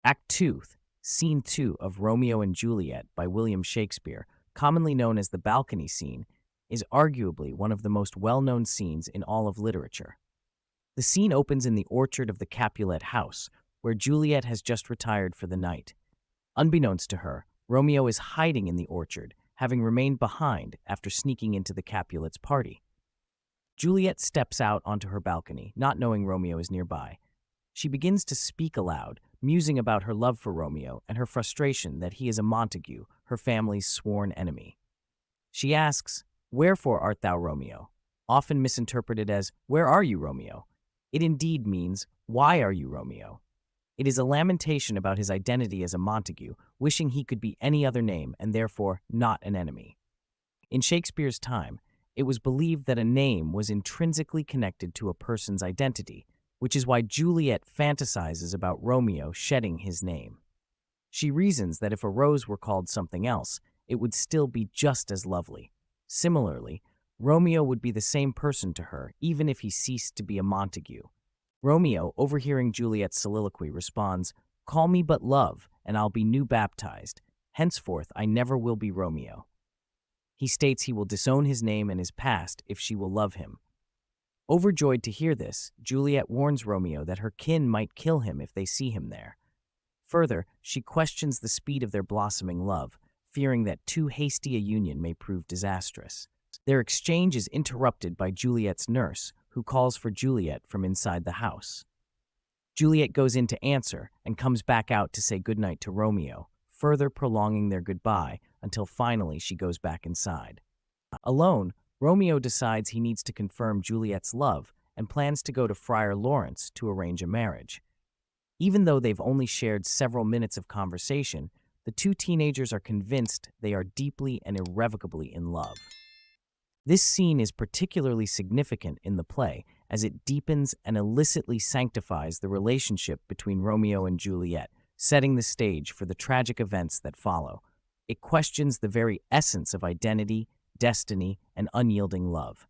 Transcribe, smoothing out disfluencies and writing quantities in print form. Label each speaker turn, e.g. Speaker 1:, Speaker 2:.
Speaker 1: Act 2, Scene 2 of Romeo and Juliet by William Shakespeare, commonly known as the balcony scene, is arguably one of the most well-known scenes in all of literature. The scene opens in the orchard of the Capulet house, where Juliet has just retired for the night. Unbeknownst to her, Romeo is hiding in the orchard, having remained behind after sneaking into the Capulets' party. Juliet steps out onto her balcony, not knowing Romeo is nearby. She begins to speak aloud, musing about her love for Romeo and her frustration that he is a Montague, her family's sworn enemy. She asks, "Wherefore art thou Romeo?" often misinterpreted as, "Where are you, Romeo?" It indeed means, "Why are you, Romeo?" It is a lamentation about his identity as a Montague, wishing he could be any other name and therefore not an enemy. In Shakespeare's time, it was believed that a name was intrinsically connected to a person's identity, which is why Juliet fantasizes about Romeo shedding his name. She reasons that if a rose were called something else, it would still be just as lovely. Similarly, Romeo would be the same person to her, even if he ceased to be a Montague. Romeo, overhearing Juliet's soliloquy, responds, "Call me but love, and I'll be new baptized. Henceforth I never will be Romeo." He states he will disown his name and his past if she will love him. Overjoyed to hear this, Juliet warns Romeo that her kin might kill him if they see him there. Further, she questions the speed of their blossoming love, fearing that too hasty a union may prove disastrous. Their exchange is interrupted by Juliet's nurse, who calls for Juliet from inside the house. Juliet goes in to answer and comes back out to say goodnight to Romeo, further prolonging their goodbye until finally she goes back inside. Alone, Romeo decides he needs to confirm Juliet's love and plans to go to Friar Lawrence to arrange a marriage. Even though they've only shared several minutes of conversation, the two teenagers are convinced they are deeply and irrevocably in love. This scene is particularly significant in the play as it deepens and illicitly sanctifies the relationship between Romeo and Juliet, setting the stage for the tragic events that follow. It questions the very essence of identity, destiny, and unyielding love.